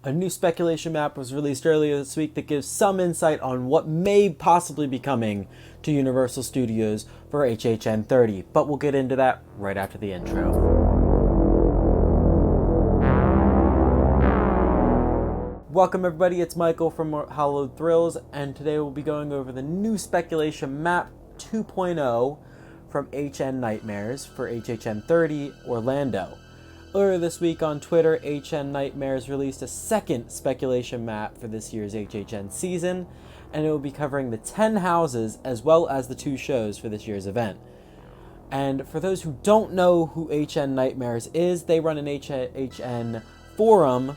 A new speculation map was released earlier this week that gives some insight on what may possibly be coming to Universal Studios for HHN 30, but we'll get into that right after the intro. Welcome everybody, it's Michael from Hallowed Thrills, and today we'll be going over the new speculation map 2.0 from HNNightmares for HHN 30 Orlando. Earlier this week on Twitter, HNNightmares released a second speculation map for this year's HHN season, and it will be covering the 10 houses as well as the 2 shows for this year's event. And for those who don't know who HNNightmares is, they run an HN forum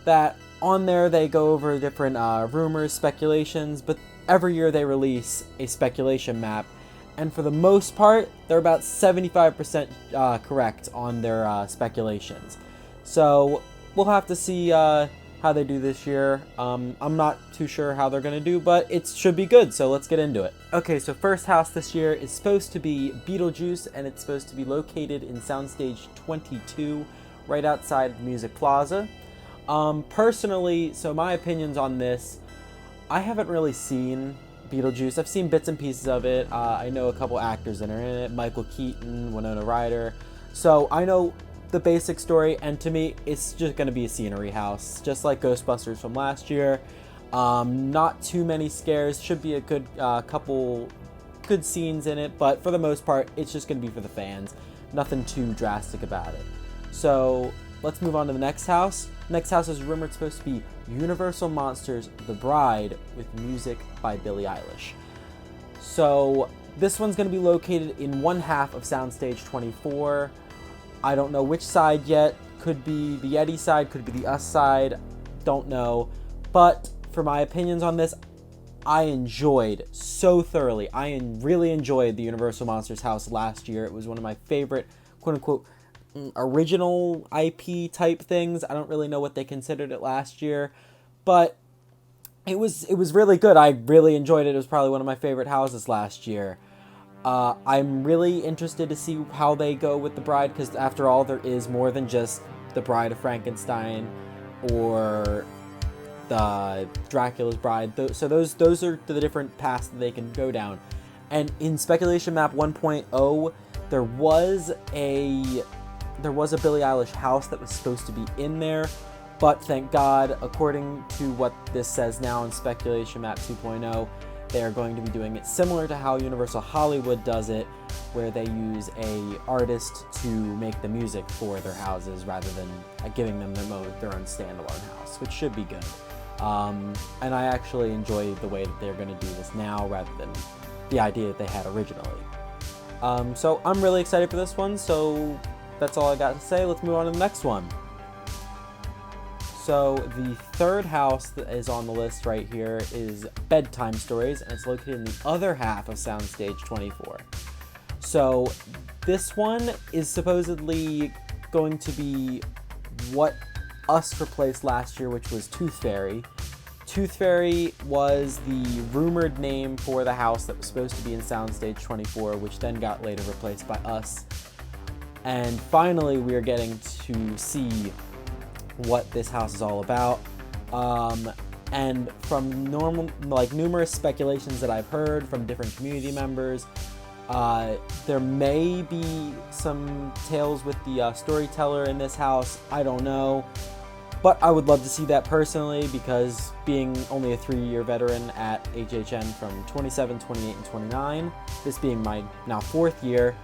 that on there they go over different rumors, speculations, but every year they release a speculation map. And for the most part, they're about 75% correct on their speculations. So we'll have to see how they do this year. I'm not too sure how they're going to do, but it should be good, so let's get into it. Okay, so first house this year is supposed to be Beetlejuice, and it's supposed to be located in Soundstage 22, right outside the Music Plaza. Personally, so my opinions on this, I haven't really seen Beetlejuice. I've seen bits and pieces of it. I know a couple actors that are in it, Michael Keaton, Winona Ryder. So I know the basic story, and to me, it's just going to be a scenery house, just like Ghostbusters from last year. Not too many scares. Should be a good couple good scenes in it, but for the most part, it's just going to be for the fans. Nothing too drastic about it. So let's move on to the next house. Next house is rumored supposed to be Universal Monsters The Bride with music by Billie Eilish. So this one's going to be located in one half of Soundstage 24. I don't know which side yet. Could be the Yeti side, could be the us side. Don't know. But for my opinions on this, I enjoyed so thoroughly. I really enjoyed the Universal Monsters house last year. It was one of my favorite, quote-unquote, original IP type things. I don't really know what they considered it last year, but it was really good. I really enjoyed it. It was probably one of my favorite houses last year. I'm really interested to see how they go with The Bride, because after all, there is more than just The Bride of Frankenstein or the Dracula's Bride. So those are the different paths that they can go down. And in Speculation Map 1.0, there was a Billie Eilish house that was supposed to be in there, but thank God, according to what this says now in Speculation Map 2.0, they are going to be doing it similar to how Universal Hollywood does it, where they use a artist to make the music for their houses rather than giving them their own standalone house, which should be good. And I actually enjoy the way that they're going to do this now rather than the idea that they had originally. So I'm really excited for this one, so that's all I got to say. Let's move on to the next one. So the third house that is on the list right here is Bedtime Stories, and it's located in the other half of Soundstage 24. So this one is supposedly going to be what Us replaced last year, which was Tooth Fairy. Tooth Fairy was the rumored name for the house that was supposed to be in Soundstage 24, which then got later replaced by Us. And finally, we are getting to see what this house is all about. And from numerous speculations that I've heard from different community members, there may be some tales with the storyteller in this house. I don't know. But I would love to see that personally, because being only a 3-year veteran at HHN from 27, 28, and 29, this being my now 4th year,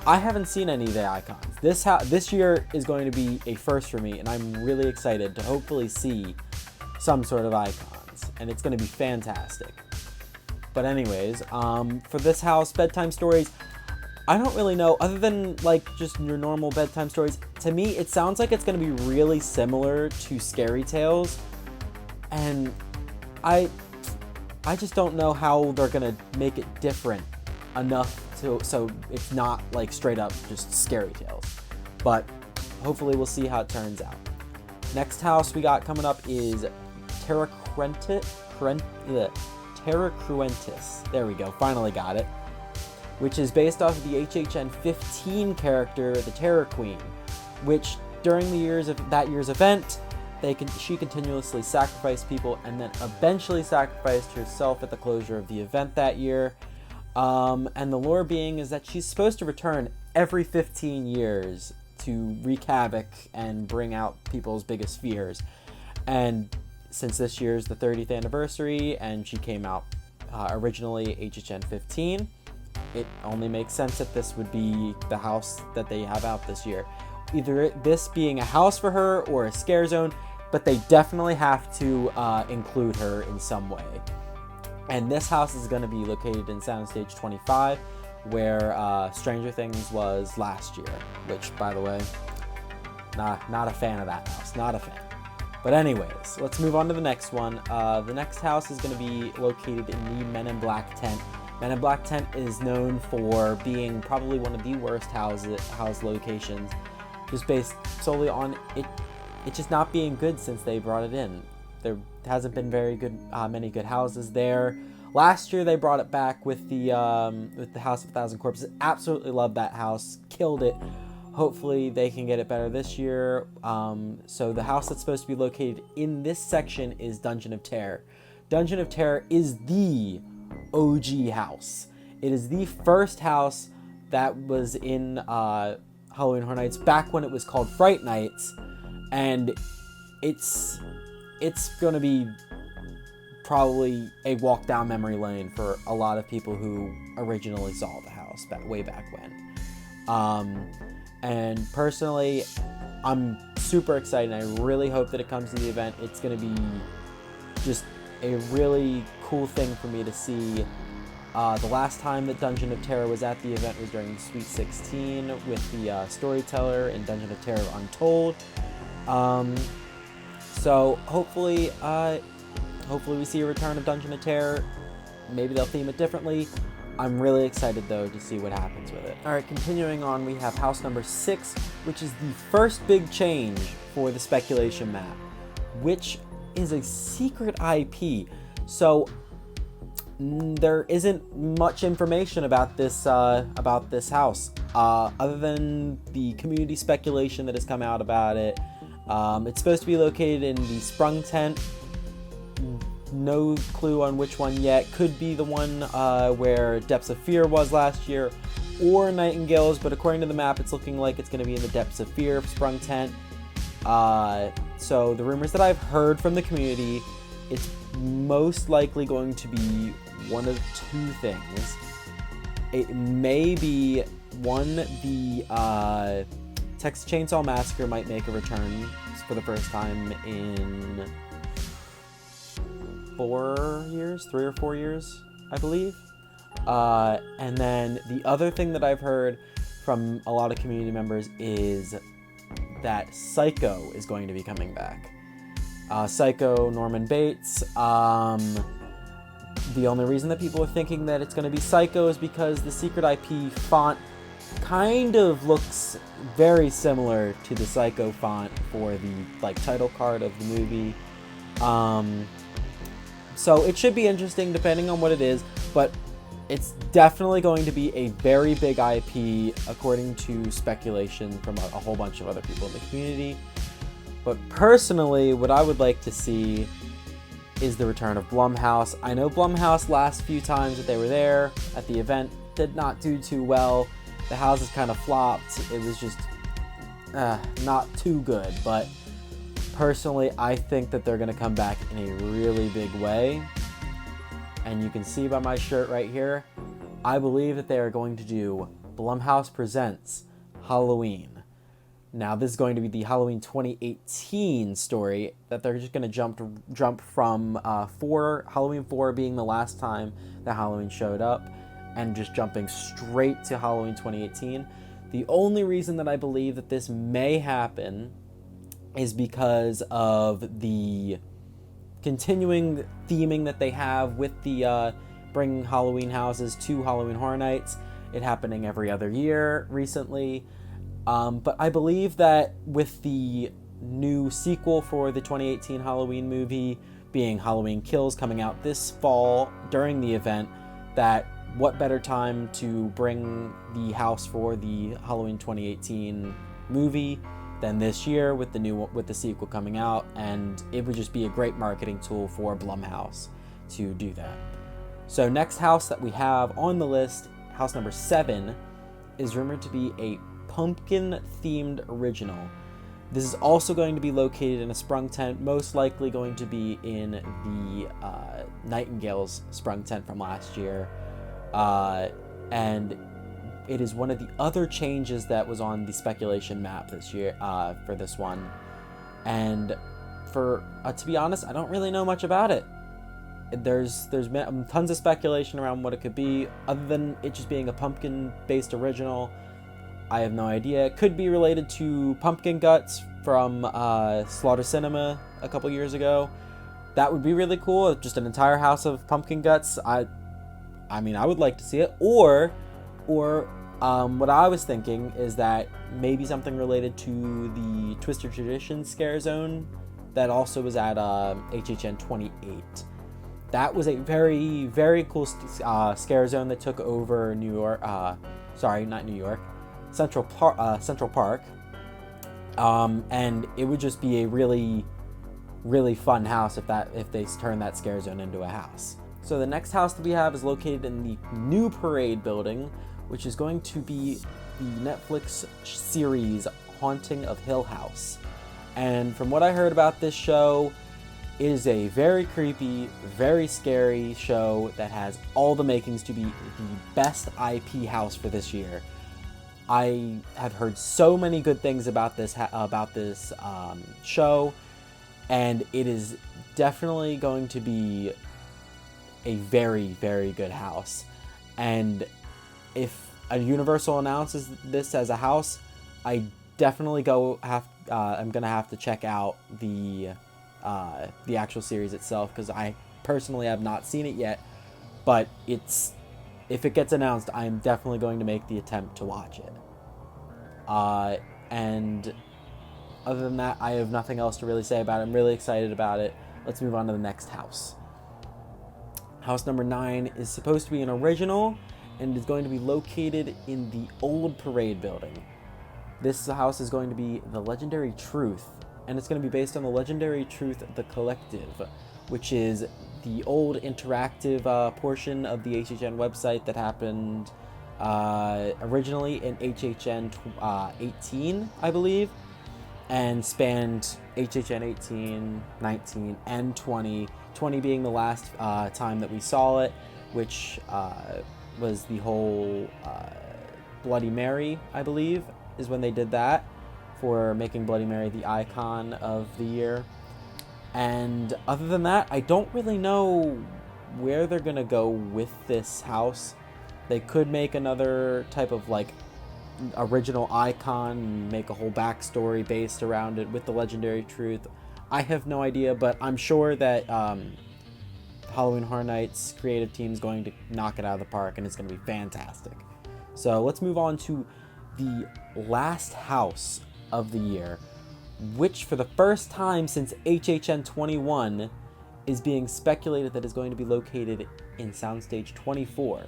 I haven't seen any of the icons. This year is going to be a first for me, and I'm really excited to hopefully see some sort of icons, and it's going to be fantastic. But anyways, for this house, Bedtime Stories, I don't really know, other than just your normal Bedtime Stories. To me, it sounds like it's going to be really similar to Scary Tales, and I just don't know how they're going to make it different enough so it's not straight up just Scary Tales. But hopefully we'll see how it turns out. Next house we got coming up is Terra Cruentis. There we go, finally got it. Which is based off of the HHN 15 character, the Terror Queen, which during that year's event, she continuously sacrificed people and then eventually sacrificed herself at the closure of the event that year. And the lore being is that she's supposed to return every 15 years to wreak havoc and bring out people's biggest fears. And since this year's the 30th anniversary and she came out originally HHN 15, it only makes sense that this would be the house that they have out this year. Either this being a house for her or a scare zone, but they definitely have to include her in some way. And this house is going to be located in Soundstage 25, where Stranger Things was last year, which, by the way, not a fan of that house, not a fan. But anyways, let's move on to the next one. The next house is going to be located in the Men in Black tent. Men in Black tent is known for being probably one of the worst house locations, just based solely on it just not being good since they brought it in. There hasn't been many good houses there. Last year they brought it back with the House of 1,000 Corpses. Absolutely loved that house, killed it. Hopefully they can get it better this year. So the house that's supposed to be located in this section is Dungeon of Terror. Dungeon of Terror is the OG house. It is the first house that was in Halloween Horror Nights back when it was called Fright Nights, and it's going to be probably a walk down memory lane for a lot of people who originally saw the house way back when. And personally, I'm super excited. I really hope that it comes to the event. It's going to be just a really cool thing for me to see. The last time that Dungeon of Terror was at the event was during Sweet 16 with the Storyteller in Dungeon of Terror Untold. So hopefully we see a return of Dungeon of Terror. Maybe they'll theme it differently. I'm really excited though to see what happens with it. Alright, continuing on, we have house number 6, which is the first big change for the speculation map, which is a secret IP. So there isn't much information about this house, other than the community speculation that has come out about it. It's supposed to be located in the Sprung tent. No clue on which one yet. Could be the one where Depths of Fear was last year, or Nightingales, but according to the map, it's looking like it's going to be in the Depths of Fear Sprung tent. So the rumors that I've heard from the community, it's most likely going to be one of two things. It may be one, the Texas Chainsaw Massacre might make a return for the first time in 3 or 4 years, I believe. And then the other thing that I've heard from a lot of community members is that Psycho is going to be coming back. Psycho, Norman Bates. The only reason that people are thinking that it's going to be Psycho is because the secret IP font kind of looks very similar to the Psycho font for the title card of the movie. So it should be interesting depending on what it is, but it's definitely going to be a very big IP according to speculation from a whole bunch of other people in the community. But personally, what I would like to see is the return of Blum House. I know Blum House last few times that they were there at the event did not do too well. The houses kind of flopped. It was just not too good, but personally, I think that they're going to come back in a really big way. And you can see by my shirt right here, I believe that they are going to do Blumhouse Presents Halloween. Now, this is going to be the Halloween 2018 story that they're just going to jump from Halloween 4 being the last time that Halloween showed up, and just jumping straight to Halloween 2018. The only reason that I believe that this may happen is because of the continuing theming that they have with the bringing Halloween houses to Halloween Horror Nights. It happening every other year recently. But I believe that with the new sequel for the 2018 Halloween movie being Halloween Kills coming out this fall during the event, that what better time to bring the house for the Halloween 2018 movie than this year with the sequel coming out, and it would just be a great marketing tool for Blum House to do that. So next house that we have on the list, house number 7, is rumored to be a pumpkin-themed original. This is also going to be located in a sprung tent, most likely going to be in the Nightingale's sprung tent from last year. And it is one of the other changes that was on the speculation map this year for this one. And for to be honest, I don't really know much about it. There's been tons of speculation around what it could be, other than it just being a pumpkin-based original. I have no idea. It could be related to Pumpkin Guts from Slaughter Cinema a couple years ago. That would be really cool. Just an entire house of pumpkin guts. I mean, I would like to see it. Or what I was thinking is that maybe something related to the Twisted Tradition scare zone that also was at HHN 28. That was a very, very cool scare zone that took over New York. Sorry, not New York. Central Park. And it would just be a really, really fun house if they turn that scare zone into a house. So the next house that we have is located in the new Parade building, which is going to be the Netflix series Haunting of Hill House. And from what I heard about this show, it is a very creepy, very scary show that has all the makings to be the best IP house for this year. I have heard so many good things about this show, and it is definitely going to be a very, very good house. And if a Universal announces this as a house, I definitely I'm gonna have to check out the actual series itself, because I personally have not seen it yet. But if it gets announced, I'm definitely going to make the attempt to watch it. And other than that, I have nothing else to really say about it. I'm really excited about it. Let's move on to the next house. House number 9 is supposed to be an original and is going to be located in the old Parade building. This house is going to be The Legendary Truth, and it's going to be based on The Legendary Truth The Collective, which is the old interactive portion of the HHN website that happened originally in HHN 18, I believe, and spanned HHN 18, 19, and 20. 20 being the last time that we saw it, which was the whole Bloody Mary, I believe, is when they did that, for making Bloody Mary the icon of the year. And other than that, I don't really know where they're gonna go with this house. They could make another type of like original icon and make a whole backstory based around it with the Legendary Truth. I have no idea, but I'm sure that Halloween Horror Nights creative team is going to knock it out of the park, and it's going to be fantastic. So let's move on to the last house of the year, which for the first time since HHN 21 is being speculated that is going to be located in Soundstage 24,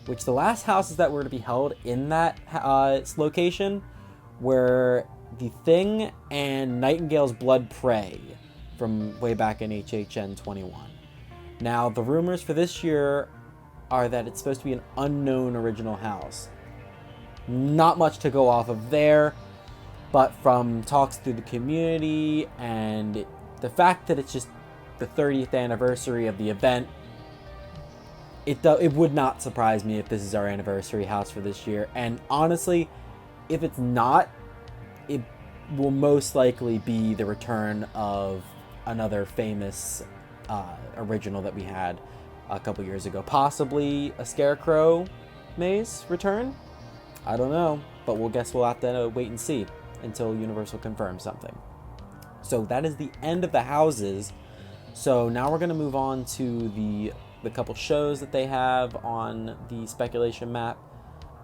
which the last houses that were to be held in that location were The Thing and Nightingale's Blood Prey from way back in HHN 21. Now, the rumors for this year are that it's supposed to be an unknown original house. Not much to go off of there, but from talks through the community and the fact that it's just the 30th anniversary of the event, it would not surprise me if this is our anniversary house for this year. And honestly, if it's not, it will most likely be the return of another famous original that we had a couple years ago. Possibly a Scarecrow maze return? I don't know, but we'll have to wait and see until Universal confirms something. So that is the end of the houses. So now we're going to move on to the couple shows that they have on the speculation map.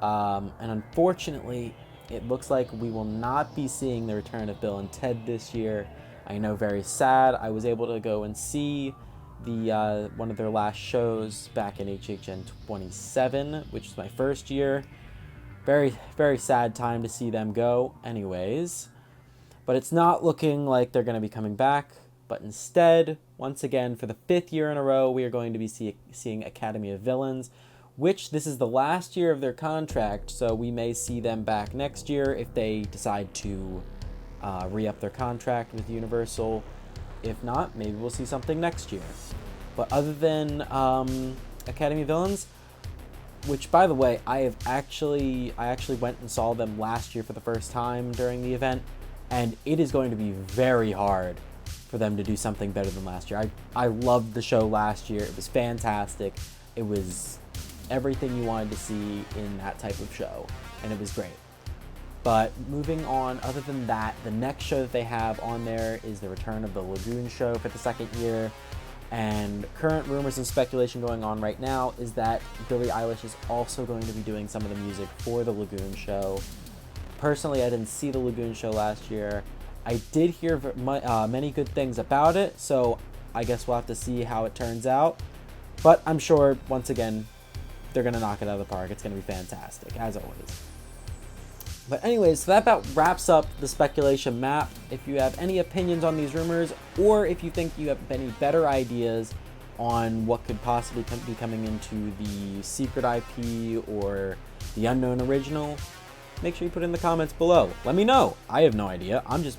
And unfortunately, it looks like we will not be seeing the return of Bill and Ted this year. I know, very sad. I was able to go and see the one of their last shows back in HHN 27, which is my first year. Very, very sad time to see them go. Anyways, But it's not looking like they're going to be coming back. But instead, once again, for the 5th year in a row, we are going to be seeing Academy of Villains, which this is the last year of their contract, so we may see them back next year if they decide to re-up their contract with Universal. If not, maybe we'll see something next year. But other than Academy of Villains, which, by the way, I actually went and saw them last year for the first time during the event, and it is going to be very hard for them to do something better than last year. I loved the show last year. It was fantastic. It was everything you wanted to see in that type of show, and it was great. But moving on, other than that, the next show that they have on there is the return of the Lagoon show for the 2nd year. And current rumors and speculation going on right now is that Billie Eilish is also going to be doing some of the music for the Lagoon show. Personally, I didn't see the Lagoon show last year. I did hear many good things about it, so I guess we'll have to see how it turns out. But I'm sure, once again, they're going to knock it out of the park. It's going to be fantastic, as always. But anyways, so that about wraps up the speculation map. If you have any opinions on these rumors, or if you think you have any better ideas on what could possibly be coming into the secret IP or the unknown original, make sure you put it in the comments below. Let me know. I have no idea. I'm just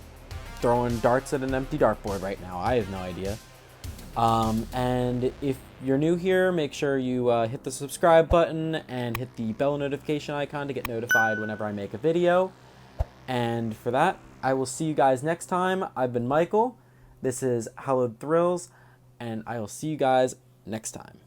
throwing darts at an empty dartboard right now. I have no idea. And if you're new here, make sure you hit the subscribe button and hit the bell notification icon to get notified whenever I make a video. And for that, I will see you guys next time. I've been Michael. This is Hallowed Thrills, and I will see you guys next time.